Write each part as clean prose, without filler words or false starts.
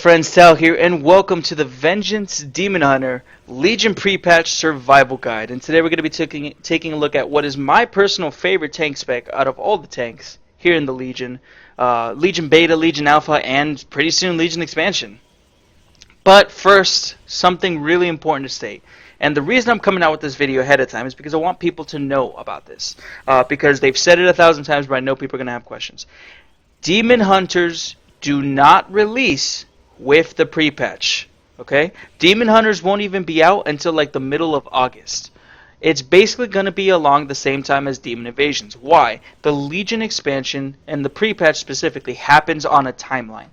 friends, Tal here, and welcome to the Vengeance Demon Hunter Legion Pre-Patch Survival Guide. And today we're going to be taking a look at what is my personal favorite tank spec out of all the tanks here in the Legion. Legion Beta, Legion Alpha, and pretty soon Legion Expansion. But first, something really important to state. And the reason I'm coming out with this video ahead of time is because I want people to know about this. Because they've said it 1,000 times, but I know people are going to have questions. Demon Hunters do not release with the pre-patch, okay? Demon Hunters won't even be out until like the middle of August. It's basically going to be along the same time as Demon Invasions. Why? The Legion expansion and the pre-patch specifically happens on a timeline.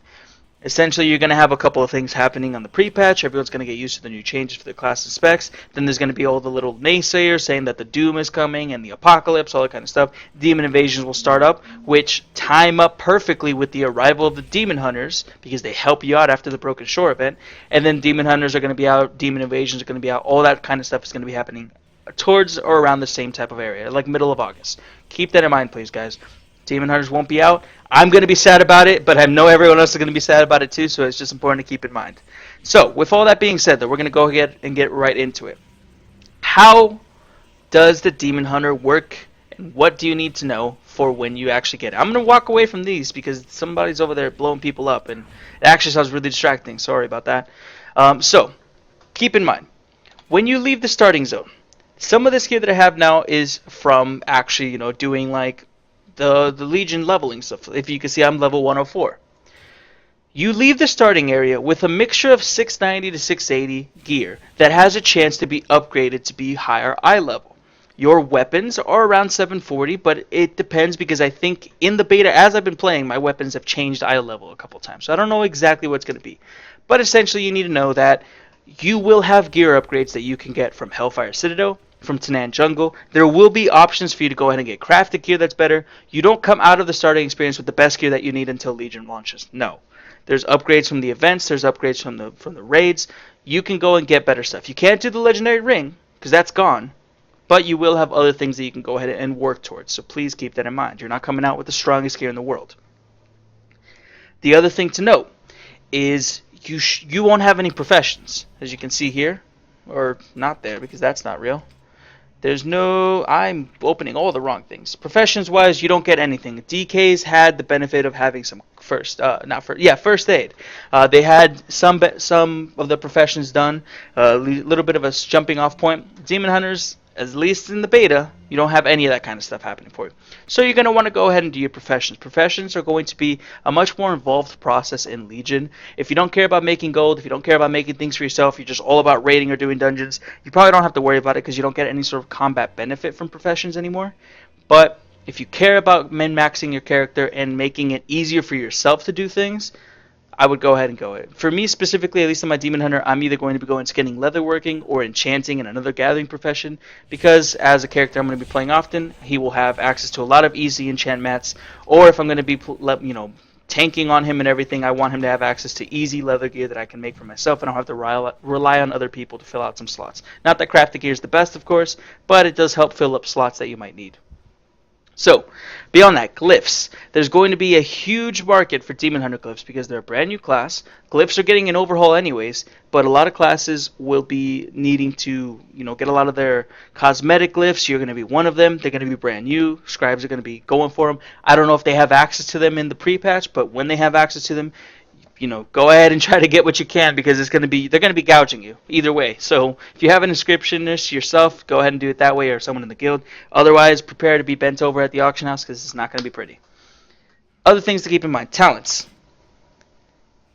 Essentially, you're going to have a couple of things happening on the pre-patch. Everyone's going to get used to the new changes for the class and specs. Then there's going to be all the little naysayers saying that the Doom is coming and the Apocalypse, all that kind of stuff. Demon Invasions will start up, which time up perfectly with the arrival of the Demon Hunters, because they help you out after the Broken Shore event. And then Demon Hunters are going to be out, Demon Invasions are going to be out. All that kind of stuff is going to be happening towards or around the same type of area, like middle of August. Keep that in mind, please, guys. Demon Hunters won't be out. I'm going to be sad about it, but I know everyone else is going to be sad about it too, so it's just important to keep in mind. So, with all that being said, though, we're going to go ahead and get right into it. How does the Demon Hunter work, and what do you need to know for when you actually get it? I'm going to walk away from these because somebody's over there blowing people up, and it actually sounds really distracting. Sorry about that. So, keep in mind, when you leave the starting zone, some of this gear that I have now is from actually, doing like the Legion leveling stuff. If you can see, I'm level 104. You leave the starting area with a mixture of 690 to 680 gear that has a chance to be upgraded to be higher eye level. Your weapons are around 740, but it depends because I think in the beta, as I've been playing, my weapons have changed eye level a couple times. So I don't know exactly what it's going to be. But essentially, you need to know that you will have gear upgrades that you can get from Hellfire Citadel, from Tanan Jungle. There will be options for you to go ahead and get crafted gear that's better. You don't come out of the starting experience with the best gear that you need until Legion launches. No. There's upgrades from the events. There's upgrades from the raids. You can go and get better stuff. You can't do the Legendary Ring, because that's gone. But you will have other things that you can go ahead and work towards. So please keep that in mind. You're not coming out with the strongest gear in the world. The other thing to note is you won't have any professions. As you can see here. Or not there, because that's not real. There's no... I'm opening all the wrong things. Professions-wise, you don't get anything. DK's had the benefit of having some first aid. They had some of the professions done. A little bit of a jumping-off point. Demon Hunters, at least in the beta, you don't have any of that kind of stuff happening for you. So you're going to want to go ahead and do your professions. Professions are going to be a much more involved process in Legion. If you don't care about making gold, if you don't care about making things for yourself, you're just all about raiding or doing dungeons, you probably don't have to worry about it because you don't get any sort of combat benefit from professions anymore. But if you care about min-maxing your character and making it easier for yourself to do things, I would go ahead and go it. For me specifically, at least in my Demon Hunter, I'm either going to be going skinning leatherworking or enchanting in another gathering profession, because as a character I'm going to be playing often, he will have access to a lot of easy enchant mats, or if I'm going to be tanking on him and everything, I want him to have access to easy leather gear that I can make for myself, and I don't have to rely on other people to fill out some slots. Not that crafted gear is the best, of course, but it does help fill up slots that you might need. So, beyond that, glyphs. There's going to be a huge market for Demon Hunter glyphs because they're a brand new class. Glyphs are getting an overhaul anyways, but a lot of classes will be needing to, get a lot of their cosmetic glyphs. You're going to be one of them. They're going to be brand new. Scribes are going to be going for them. I don't know if they have access to them in the pre-patch, but when they have access to them, go ahead and try to get what you can because they're going to be gouging you either way. So if you have an inscriptionist yourself, go ahead and do it that way, or someone in the guild. Otherwise, prepare to be bent over at the auction house because it's not going to be pretty. Other things to keep in mind. Talents.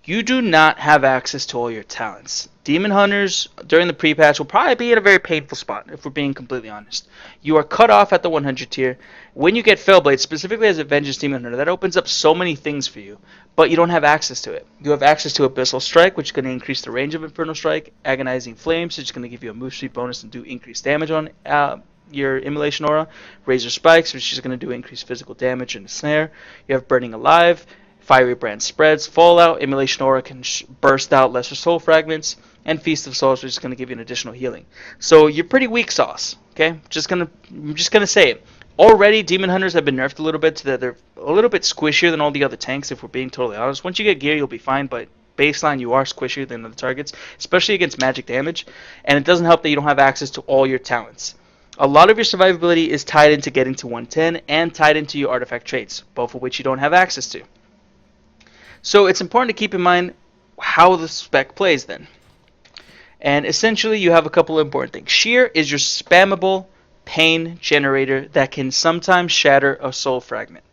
You do not have access to all your talents. Demon Hunters, during the pre-patch, will probably be in a very painful spot, if we're being completely honest. You are cut off at the 100 tier. When you get Fellblade, specifically as a Vengeance Demon Hunter, that opens up so many things for you, but you don't have access to it. You have access to Abyssal Strike, which is going to increase the range of Infernal Strike. Agonizing Flames, which is going to give you a move speed bonus and do increased damage on your Immolation Aura. Razor Spikes, which is going to do increased physical damage and a snare. You have Burning Alive. Fiery Brand Spreads, Fallout, Immolation Aura can burst out Lesser Soul Fragments, and Feast of Souls, which is going to give you an additional healing. So you're pretty weak sauce, okay? I'm just gonna say it. Already, Demon Hunters have been nerfed a little bit to that they're a little bit squishier than all the other tanks, if we're being totally honest. Once you get gear, you'll be fine, but baseline, you are squishier than other targets, especially against magic damage, and it doesn't help that you don't have access to all your talents. A lot of your survivability is tied into getting to 110 and tied into your artifact traits, both of which you don't have access to. So it's important to keep in mind how the spec plays then. And essentially you have a couple of important things. Shear is your spammable pain generator that can sometimes shatter a soul fragment.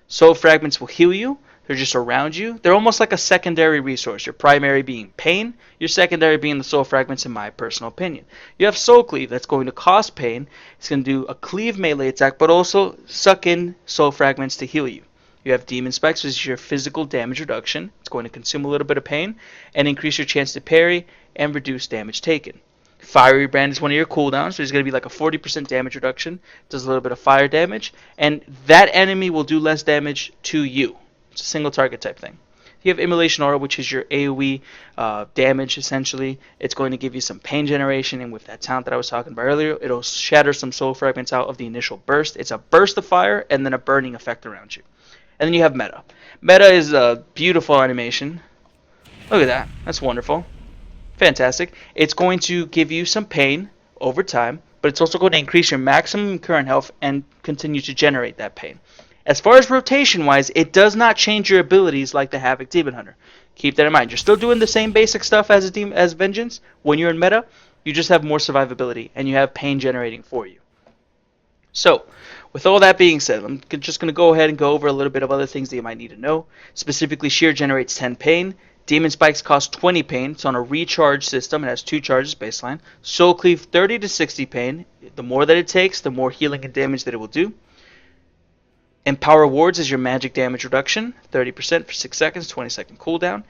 Soul fragments will heal you. They're just around you. They're almost like a secondary resource. Your primary being pain, your secondary being the soul fragments, in my personal opinion. You have soul cleave that's going to cost pain. It's going to do a cleave melee attack, but also suck in soul fragments to heal you. You have demon spikes, which is your physical damage reduction. It's going to consume a little bit of pain and increase your chance to parry and reduce damage taken. Fiery Brand is one of your cooldowns, so it's going to be like a 40% damage reduction. Does a little bit of fire damage, and that enemy will do less damage to you. It's a single target type thing. You have Immolation Aura, which is your AoE damage, essentially. It's going to give you some pain generation, and with that talent that I was talking about earlier, it'll shatter some soul fragments out of the initial burst. It's a burst of fire, and then a burning effect around you. And then you have Meta. Meta is a beautiful animation. Look at that. That's wonderful. Fantastic. It's going to give you some pain over time, but it's also going to increase your maximum current health and continue to generate that pain. As far as rotation-wise, it does not change your abilities like the Havoc Demon Hunter. Keep that in mind. You're still doing the same basic stuff as Vengeance when you're in meta. You just have more survivability, and you have pain generating for you. So, with all that being said, I'm just going to go ahead and go over a little bit of other things that you might need to know. Specifically, Shear generates 10 pain. Demon Spikes cost 20 pain. It's on a recharge system. It has 2 charges baseline. Soul Cleave 30 to 60 pain. The more that it takes, the more healing and damage that it will do. Empower Wards is your magic damage reduction. 30% for 6 seconds, 20-second cooldown.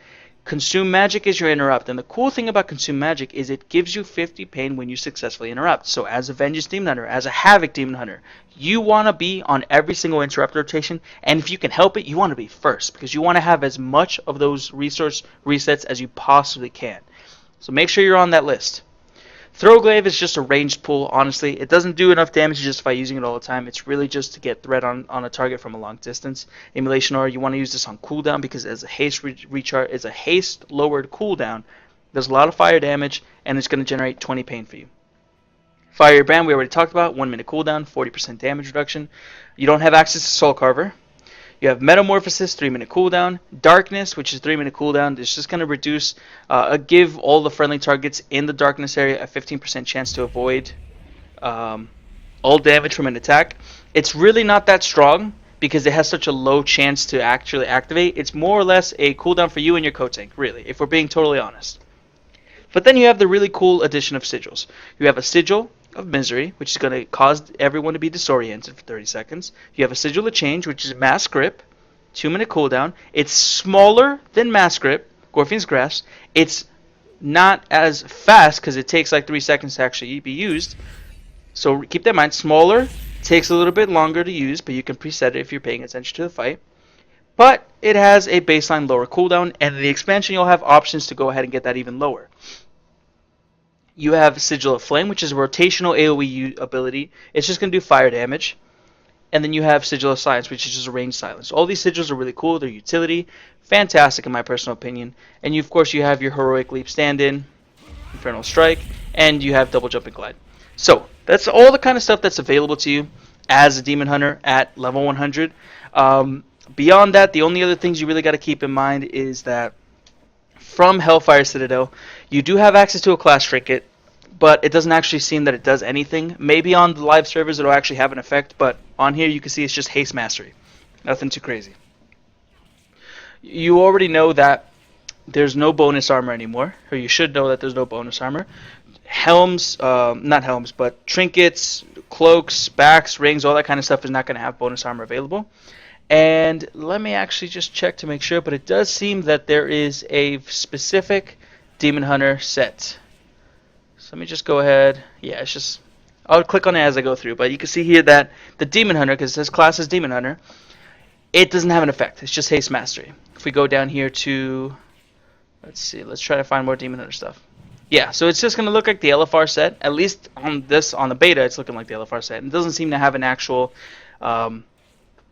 Consume Magic is your interrupt. And the cool thing about Consume Magic is it gives you 50 pain when you successfully interrupt. So as a Vengeance Demon Hunter, as a Havoc Demon Hunter, you want to be on every single interrupt rotation. And if you can help it, you want to be first. Because you want to have as much of those resource resets as you possibly can. So make sure you're on that list. Throwglaive is just a ranged pull, honestly. It doesn't do enough damage to justify using it all the time. It's really just to get threat on a target from a long distance. Immolation Aura, you want to use this on cooldown because as a haste recharge, it's a haste lowered cooldown. There's a lot of fire damage, and it's going to generate 20 pain for you. Fire Brand, we already talked about. 1 minute cooldown, 40% damage reduction. You don't have access to Soul Carver. You have Metamorphosis, 3 minute cooldown. Darkness, which is 3 minute cooldown. It's just going to reduce, give all the friendly targets in the darkness area a 15% chance to avoid all damage from an attack. It's really not that strong because it has such a low chance to actually activate. It's more or less a cooldown for you and your co-tank, really, if we're being totally honest. But then you have the really cool addition of sigils. You have a sigil of misery, which is going to cause everyone to be disoriented for 30 seconds. You have a sigil of change, which is mass grip, 2 minute cooldown. It's smaller than mass grip, Gorfian's Grasp. It's not as fast because it takes like 3 seconds to actually be used. So keep that in mind. Smaller, takes a little bit longer to use, but you can preset it if you're paying attention to the fight. But it has a baseline lower cooldown, and in the expansion you'll have options to go ahead and get that even lower. You have Sigil of Flame, which is a rotational AoE ability. It's just going to do fire damage. And then you have Sigil of Silence, which is just a ranged silence. All these sigils are really cool. Their utility, fantastic in my personal opinion. And of course you have your Heroic Leap stand-in, Infernal Strike, and you have Double Jump and Glide. So that's all the kind of stuff that's available to you as a Demon Hunter at level 100. Beyond that, the only other things you really got to keep in mind is that from Hellfire Citadel, you do have access to a class trinket, but it doesn't actually seem that it does anything. Maybe on the live servers it'll actually have an effect, but on here you can see it's just haste mastery. Nothing too crazy. You already know that there's no bonus armor anymore, or you should know that there's no bonus armor. Helms, not helms, but trinkets, cloaks, backs, rings, all that kind of stuff is not going to have bonus armor available. And let me actually just check to make sure, but it does seem that there is a specific Demon Hunter set. So let me just go ahead. Yeah, it's just, I'll click on it as I go through, but you can see here that the Demon Hunter, because it says class is Demon Hunter, it doesn't have an effect. It's just haste mastery. If we go down here to, let's see, let's try to find more Demon Hunter stuff. Yeah, so it's just going to look like the LFR set. At least on the beta, it's looking like the LFR set. It doesn't seem to have an actual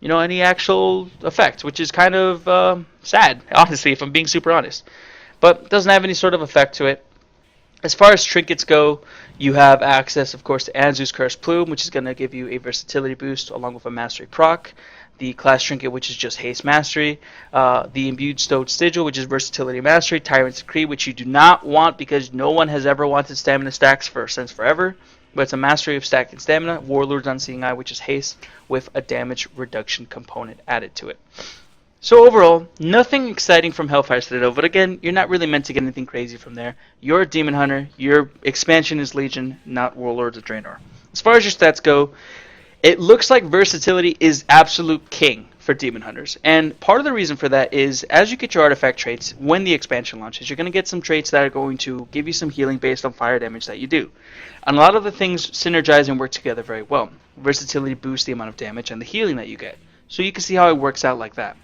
any actual effect, which is kind of sad, honestly, if I'm being super honest. But it doesn't have any sort of effect to it. As far as trinkets go, you have access, of course, to Anzu's Cursed Plume, which is going to give you a versatility boost along with a mastery proc. The class trinket, which is just haste mastery. The imbued stowed sigil, which is versatility mastery. Tyrant's Decree, which you do not want because no one has ever wanted stamina stacks since forever. But it's a mastery of stacking stamina. Warlord's Unseeing Eye, which is haste with a damage reduction component added to it. So overall, nothing exciting from Hellfire Citadel, but again, you're not really meant to get anything crazy from there. You're a Demon Hunter, your expansion is Legion, not Warlords of Draenor. As far as your stats go, it looks like versatility is absolute king for Demon Hunters. And part of the reason for that is, as you get your artifact traits, when the expansion launches, you're going to get some traits that are going to give you some healing based on fire damage that you do. And a lot of the things synergize and work together very well. Versatility boosts the amount of damage and the healing that you get. So you can see how it works out like that.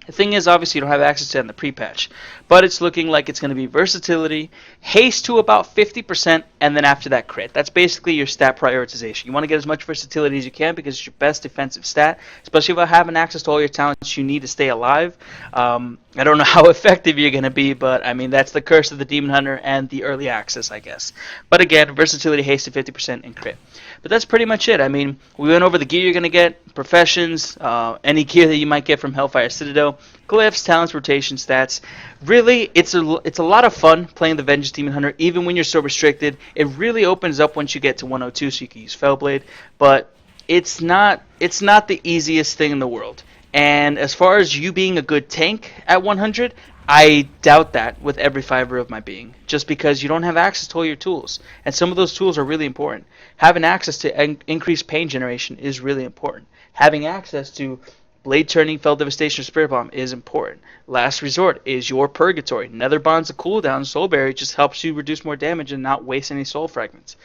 The thing is, obviously, you don't have access to it in the pre-patch, but it's looking like it's going to be versatility, haste to about 50%, and then after that, crit. That's basically your stat prioritization. You want to get as much versatility as you can because it's your best defensive stat, especially if having access to all your talents you need to stay alive. I don't know how effective you're going to be, but I mean, that's the curse of the Demon Hunter and the early access, I guess. But again, versatility, haste to 50%, and crit. But that's pretty much it. I mean, we went over the gear you're going to get, professions, any gear that you might get from Hellfire Citadel, glyphs, talents, rotation, stats. Really, it's a lot of fun playing the Vengeance Demon Hunter, even when you're so restricted. It really opens up once you get to 102, so you can use Fellblade. But it's not the easiest thing in the world. And as far as you being a good tank at 100, I doubt that with every fiber of my being, just because you don't have access to all your tools. And some of those tools are really important. Having access to increased pain generation is really important. Having access to Blade Turning, Fell Devastation, or Spirit Bomb is important. Last resort is your Purgatory. Nether Bond's a cooldown. Soul Berry just helps you reduce more damage and not waste any soul fragments.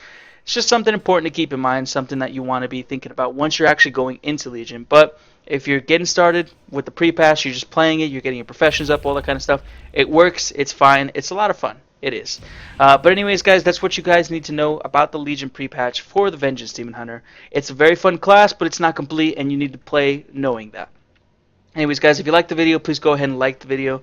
It's just something important to keep in mind, something that you want to be thinking about once you're actually going into Legion. But if you're getting started with the pre-pass, you're just playing it, you're getting your professions up, all that kind of stuff, it works, it's fine, it's a lot of fun. It is. But anyways, guys, that's what you guys need to know about the Legion pre-patch for the Vengeance Demon Hunter. It's a very fun class, but it's not complete, and you need to play knowing that. Anyways, guys, if you liked the video, please go ahead and like the video.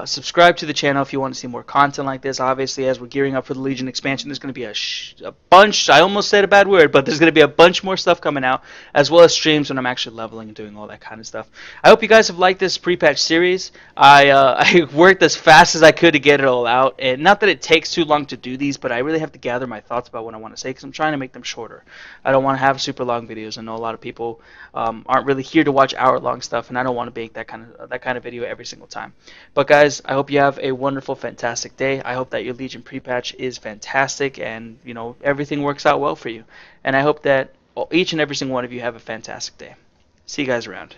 Subscribe to the channel if you want to see more content like this. Obviously, as we're gearing up for the Legion expansion, there's going to be a bunch, I almost said a bad word, but there's going to be a bunch more stuff coming out, as well as streams when I'm actually leveling and doing all that kind of stuff. I hope you guys have liked this pre-patch series. I worked as fast as I could to get it all out, and not that it takes too long to do these, but I really have to gather my thoughts about what I want to say, because I'm trying to make them shorter. I don't want to have super long videos. I know a lot of people aren't really here to watch hour-long stuff, and I don't want to make that kind of video every single time. But guys, I hope you have a wonderful, fantastic day. I hope that your Legion pre-patch is fantastic and, everything works out well for you. And I hope that each and every single one of you have a fantastic day. See you guys around.